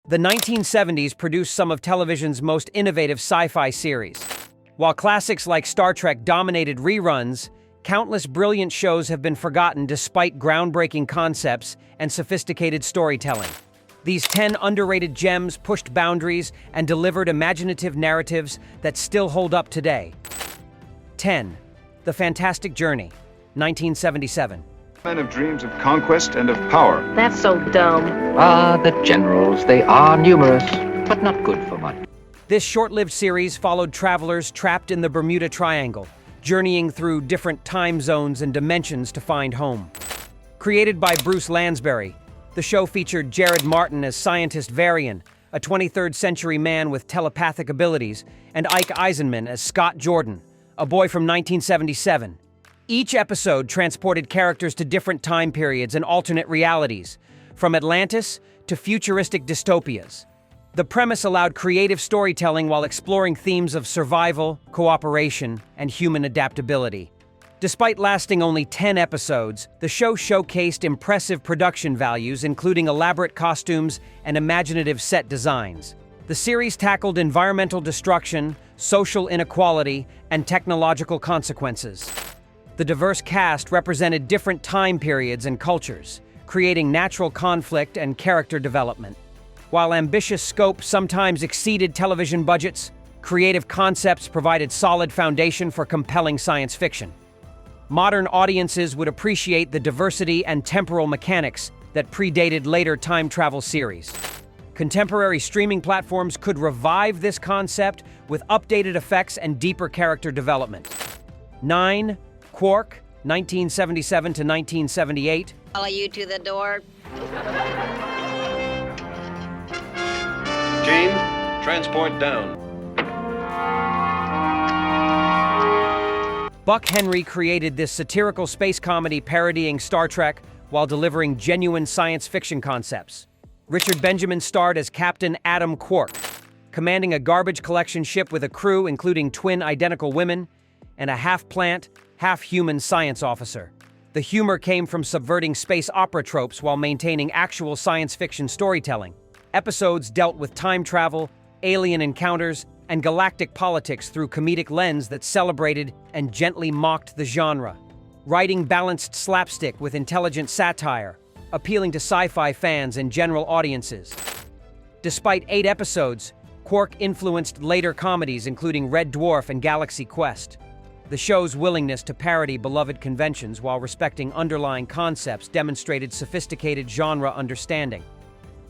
The 1970s produced some of television's most innovative sci-fi series. While classics like Star Trek dominated reruns, countless brilliant shows have been forgotten despite groundbreaking concepts and sophisticated storytelling. These 10 underrated gems pushed boundaries and delivered imaginative narratives that still hold up today. 10. The Fantastic Journey, 1977. Men of dreams of conquest and of power. That's so dumb. The generals. They are numerous, but not good for much. This short-lived series followed travelers trapped in the Bermuda Triangle, journeying through different time zones and dimensions to find home. Created by Bruce Lansbury, the show featured Jared Martin as scientist Varian, a 23rd century man with telepathic abilities, and Ike Eisenman as Scott Jordan, a boy from 1977. Each episode transported characters to different time periods and alternate realities, from Atlantis to futuristic dystopias. The premise allowed creative storytelling while exploring themes of survival, cooperation, and human adaptability. Despite lasting only 10 episodes, the show showcased impressive production values, including elaborate costumes and imaginative set designs. The series tackled environmental destruction, social inequality, and technological consequences. The diverse cast represented different time periods and cultures, creating natural conflict and character development. While ambitious scope sometimes exceeded television budgets, creative concepts provided solid foundation for compelling science fiction. Modern audiences would appreciate the diversity and temporal mechanics that predated later time travel series. Contemporary streaming platforms could revive this concept with updated effects and deeper character development. 9. Quark, 1977 to 1978. Follow you to the door. Gene, transport down. Buck Henry created this satirical space comedy parodying Star Trek while delivering genuine science fiction concepts. Richard Benjamin starred as Captain Adam Quark, commanding a garbage collection ship with a crew including twin identical women and a half-plant, half-human science officer. The humor came from subverting space opera tropes while maintaining actual science fiction storytelling. Episodes dealt with time travel, alien encounters, and galactic politics through comedic lens that celebrated and gently mocked the genre. Writing balanced slapstick with intelligent satire, appealing to sci-fi fans and general audiences. Despite 8 episodes, Quark influenced later comedies including Red Dwarf and Galaxy Quest. The show's willingness to parody beloved conventions while respecting underlying concepts demonstrated sophisticated genre understanding.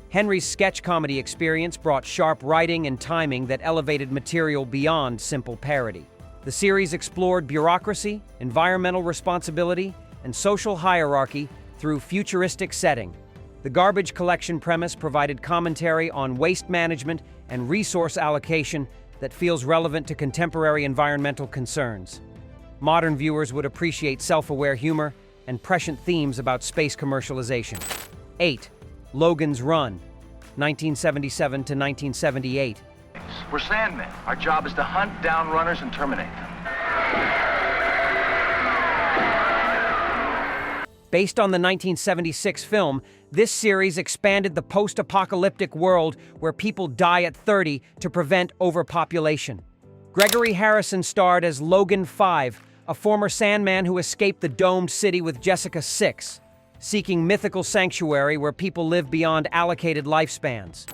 Henry's sketch comedy experience brought sharp writing and timing that elevated material beyond simple parody. The series explored bureaucracy, environmental responsibility, and social hierarchy through futuristic setting. The garbage collection premise provided commentary on waste management and resource allocation that feels relevant to contemporary environmental concerns. Modern viewers would appreciate self-aware humor and prescient themes about space commercialization. 8. Logan's Run, 1977 to 1978. We're Sandmen. Our job is to hunt down runners and terminate them. Based on the 1976 film, this series expanded the post-apocalyptic world where people die at 30 to prevent overpopulation. Gregory Harrison starred as Logan 5, a former Sandman who escaped the domed city with Jessica 6, seeking mythical sanctuary where people live beyond allocated lifespans.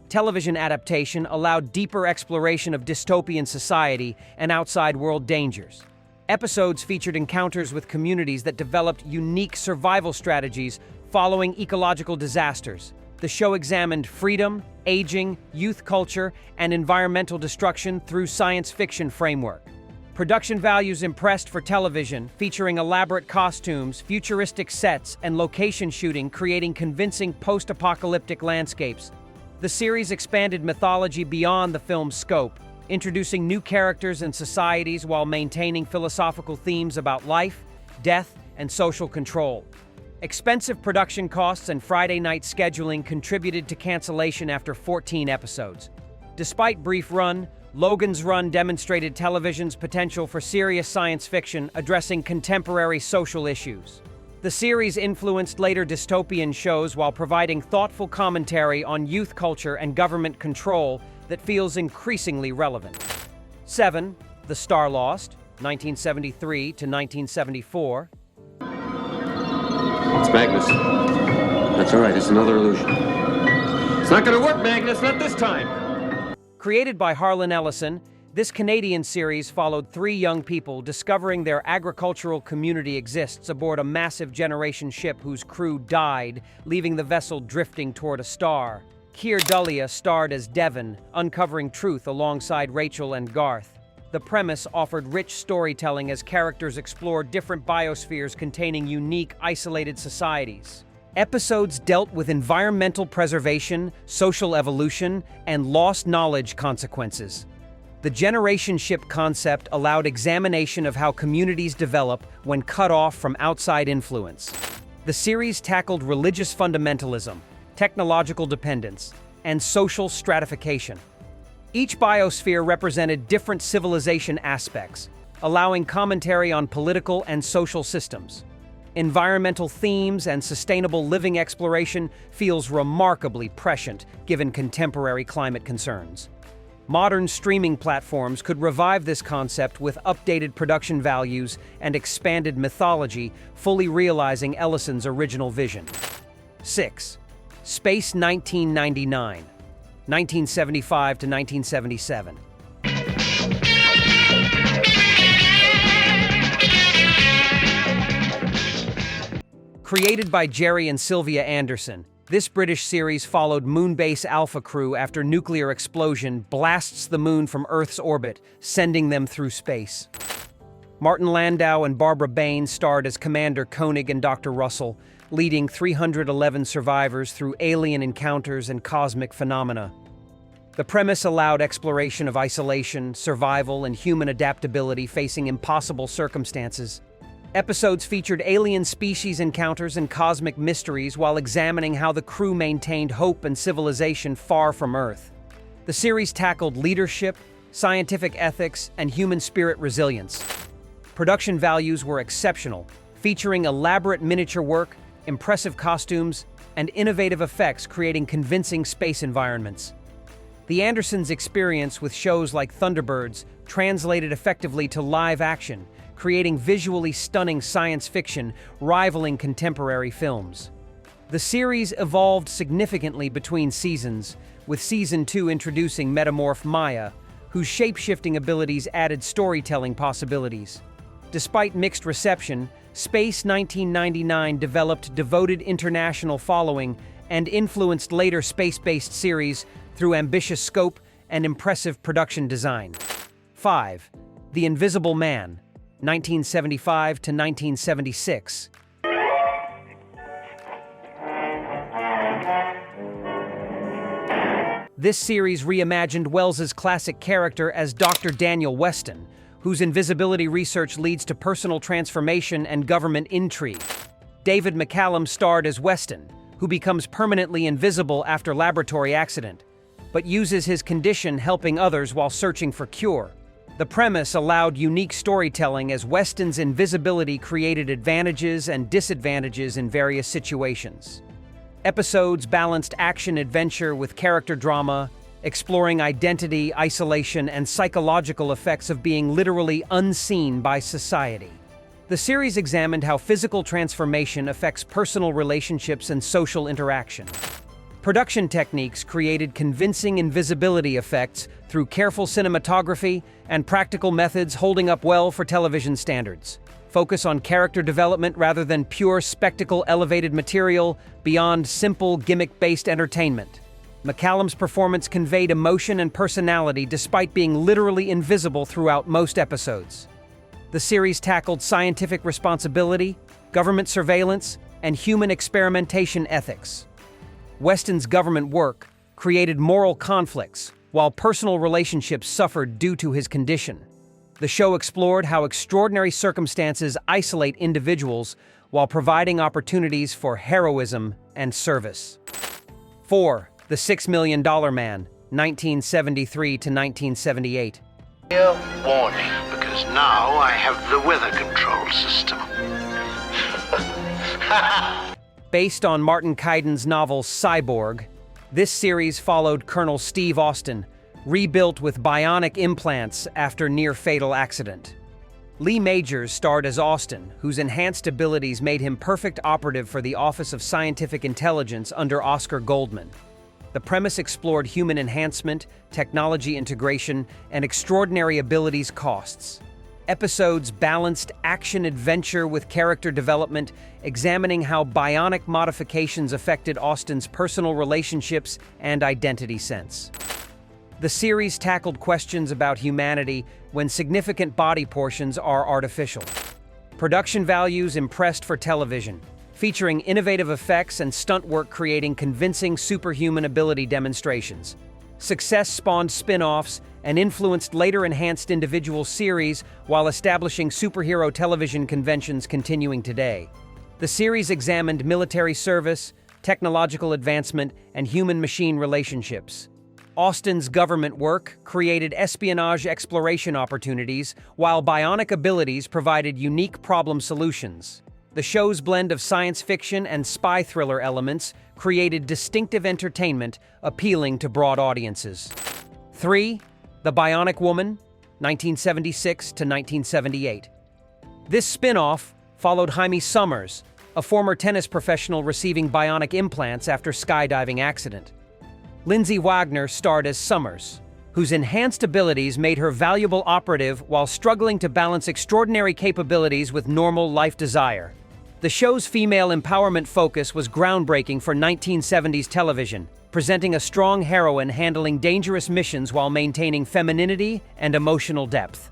Television adaptation allowed deeper exploration of dystopian society and outside world dangers. Episodes featured encounters with communities that developed unique survival strategies following ecological disasters. The show examined freedom, aging, youth culture, and environmental destruction through science fiction framework. Production values impressed for television, featuring elaborate costumes, futuristic sets, and location shooting, creating convincing post-apocalyptic landscapes. The series expanded mythology beyond the film's scope, introducing new characters and societies while maintaining philosophical themes about life, death, and social control. Expensive production costs and Friday night scheduling contributed to cancellation after 14 episodes. Despite brief run, Logan's Run demonstrated television's potential for serious science fiction addressing contemporary social issues. The series influenced later dystopian shows while providing thoughtful commentary on youth culture and government control that feels increasingly relevant. 7. The Starlost, 1973 to 1974. It's Magnus. That's all right, it's another illusion. It's not gonna work, Magnus, not this time! Created by Harlan Ellison, this Canadian series followed three young people discovering their agricultural community exists aboard a massive generation ship whose crew died, leaving the vessel drifting toward a star. Keir Dullea starred as Devon, uncovering truth alongside Rachel and Garth. The premise offered rich storytelling as characters explored different biospheres containing unique, isolated societies. Episodes dealt with environmental preservation, social evolution, and lost knowledge consequences. The generation ship concept allowed examination of how communities develop when cut off from outside influence. The series tackled religious fundamentalism, technological dependence, and social stratification. Each biosphere represented different civilization aspects, allowing commentary on political and social systems. Environmental themes and sustainable living exploration feels remarkably prescient given contemporary climate concerns. Modern streaming platforms could revive this concept with updated production values and expanded mythology, fully realizing Ellison's original vision. 6. Space 1999, 1975 to 1977. Created by Jerry and Sylvia Anderson, this British series followed Moonbase Alpha crew after nuclear explosion blasts the moon from Earth's orbit, sending them through space. Martin Landau and Barbara Bain starred as Commander Koenig and Dr. Russell, leading 311 survivors through alien encounters and cosmic phenomena. The premise allowed exploration of isolation, survival, and human adaptability facing impossible circumstances. Episodes featured alien species encounters and cosmic mysteries while examining how the crew maintained hope and civilization far from Earth. The series tackled leadership, scientific ethics, and human spirit resilience. Production values were exceptional, featuring elaborate miniature work, impressive costumes, and innovative effects creating convincing space environments. The Andersons' experience with shows like Thunderbirds translated effectively to live action, creating visually stunning science fiction rivaling contemporary films. The series evolved significantly between seasons, with Season 2 introducing Metamorph Maya, whose shape-shifting abilities added storytelling possibilities. Despite mixed reception, Space 1999 developed devoted international following and influenced later space-based series through ambitious scope and impressive production design. 5. The Invisible Man, 1975 to 1976. This series reimagined Wells's classic character as Dr. Daniel Weston, whose invisibility research leads to personal transformation and government intrigue. David McCallum starred as Weston, who becomes permanently invisible after laboratory accident, but uses his condition helping others while searching for cure. The premise allowed unique storytelling as Weston's invisibility created advantages and disadvantages in various situations. Episodes balanced action-adventure with character drama, exploring identity, isolation, and psychological effects of being literally unseen by society. The series examined how physical transformation affects personal relationships and social interaction. Production techniques created convincing invisibility effects through careful cinematography and practical methods holding up well for television standards. Focus on character development rather than pure spectacle-elevated material beyond simple gimmick-based entertainment. McCallum's performance conveyed emotion and personality despite being literally invisible throughout most episodes. The series tackled scientific responsibility, government surveillance, and human experimentation ethics. Weston's government work created moral conflicts, while personal relationships suffered due to his condition. The show explored how extraordinary circumstances isolate individuals while providing opportunities for heroism and service. 4. The $6 Million Man, 1973 to 1978. Warning, because now I have the weather control system. Based on Martin Keiden's novel Cyborg, this series followed Colonel Steve Austin, rebuilt with bionic implants after near-fatal accident. Lee Majors starred as Austin, whose enhanced abilities made him perfect operative for the Office of Scientific Intelligence under Oscar Goldman. The premise explored human enhancement, technology integration, and extraordinary abilities costs. Episodes balanced action-adventure with character development, examining how bionic modifications affected Austin's personal relationships and identity sense. The series tackled questions about humanity when significant body portions are artificial. Production values impressed for television, featuring innovative effects and stunt work creating convincing superhuman ability demonstrations. Success spawned spin-offs and influenced later enhanced individual series while establishing superhero television conventions continuing today. The series examined military service, technological advancement, and human-machine relationships. Austin's government work created espionage exploration opportunities, while bionic abilities provided unique problem solutions. The show's blend of science fiction and spy thriller elements created distinctive entertainment appealing to broad audiences. 3. The Bionic Woman, 1976 to 1978. This spin-off followed Jaime Summers, a former tennis professional receiving bionic implants after skydiving accident. Lindsay Wagner starred as Summers, whose enhanced abilities made her valuable operative while struggling to balance extraordinary capabilities with normal life desire. The show's female empowerment focus was groundbreaking for 1970s television, presenting a strong heroine handling dangerous missions while maintaining femininity and emotional depth.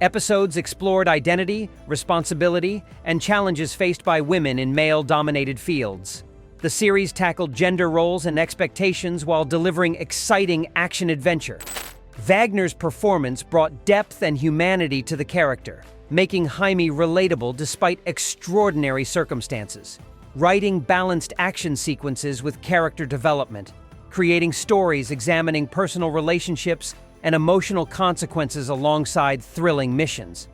Episodes explored identity, responsibility, and challenges faced by women in male-dominated fields. The series tackled gender roles and expectations while delivering exciting action-adventure. Wagner's performance brought depth and humanity to the character, making Jaime relatable despite extraordinary circumstances. Writing balanced action sequences with character development, creating stories examining personal relationships and emotional consequences alongside thrilling missions.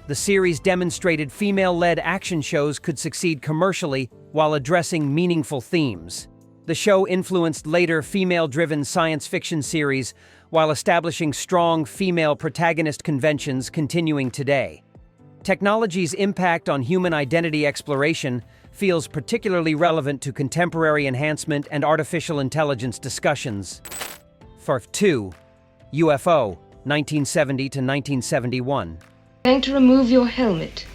The series demonstrated female-led action shows could succeed commercially while addressing meaningful themes. The show influenced later female-driven science fiction series while establishing strong female protagonist conventions continuing today. Technology's impact on human identity exploration feels particularly relevant to contemporary enhancement and artificial intelligence discussions. 2. UFO, 1970 to 1971. Going to remove your helmet.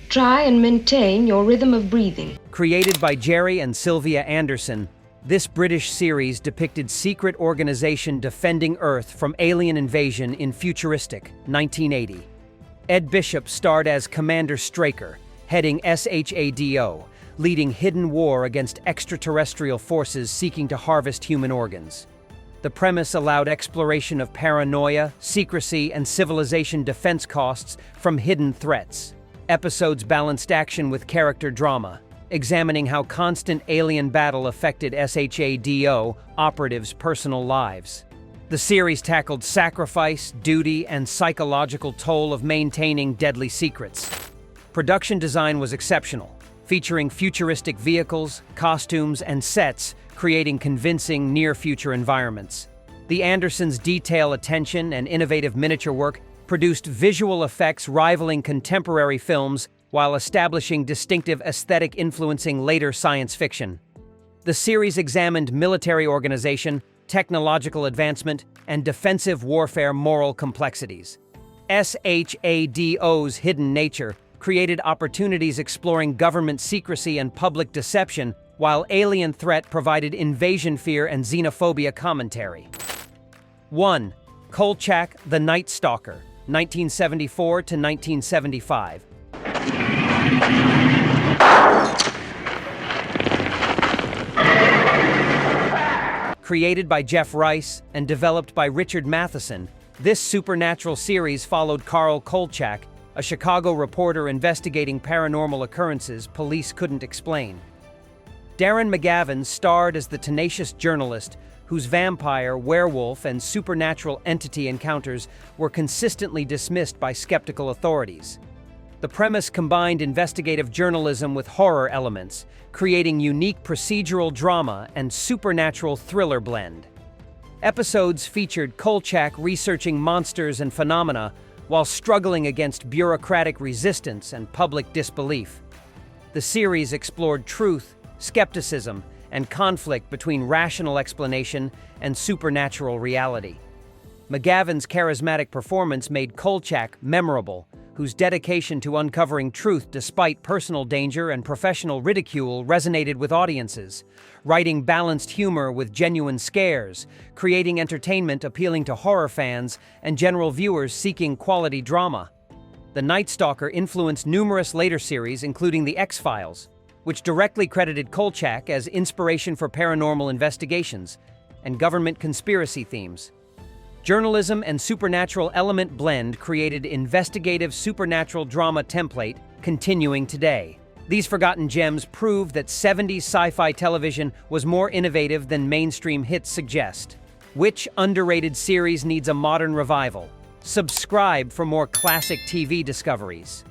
Try and maintain your rhythm of breathing. Created by Jerry and Sylvia Anderson, this British series depicted secret organization defending Earth from alien invasion in futuristic 1980. Ed Bishop starred as Commander Straker, heading SHADO, leading hidden war against extraterrestrial forces seeking to harvest human organs. The premise allowed exploration of paranoia, secrecy, and civilization defense costs from hidden threats. Episodes balanced action with character drama, examining how constant alien battle affected SHADO operatives' personal lives. The series tackled sacrifice, duty, and psychological toll of maintaining deadly secrets. Production design was exceptional, featuring futuristic vehicles, costumes, and sets, creating convincing near-future environments. The Andersons' detail attention and innovative miniature work produced visual effects rivaling contemporary films while establishing distinctive aesthetic influencing later science fiction. The series examined military organization, technological advancement, and defensive warfare moral complexities. SHADO's hidden nature created opportunities exploring government secrecy and public deception, while Alien Threat provided invasion fear and xenophobia commentary. 1. Kolchak, the Night Stalker, 1974 to 1975. Created by Jeff Rice and developed by Richard Matheson, this supernatural series followed Carl Kolchak, a Chicago reporter investigating paranormal occurrences police couldn't explain. Darren McGavin starred as the tenacious journalist whose vampire, werewolf, and supernatural entity encounters were consistently dismissed by skeptical authorities. The premise combined investigative journalism with horror elements, creating unique procedural drama and supernatural thriller blend. Episodes featured Kolchak researching monsters and phenomena while struggling against bureaucratic resistance and public disbelief. The series explored truth, skepticism, and conflict between rational explanation and supernatural reality. McGavin's charismatic performance made Kolchak memorable, whose dedication to uncovering truth despite personal danger and professional ridicule resonated with audiences, writing balanced humor with genuine scares, creating entertainment appealing to horror fans and general viewers seeking quality drama. The Night Stalker influenced numerous later series, including The X-Files, which directly credited Kolchak as inspiration for paranormal investigations and government conspiracy themes. Journalism and supernatural element blend created investigative supernatural drama template continuing today. These forgotten gems prove that 70s sci-fi television was more innovative than mainstream hits suggest. Which underrated series needs a modern revival? Subscribe for more classic TV discoveries.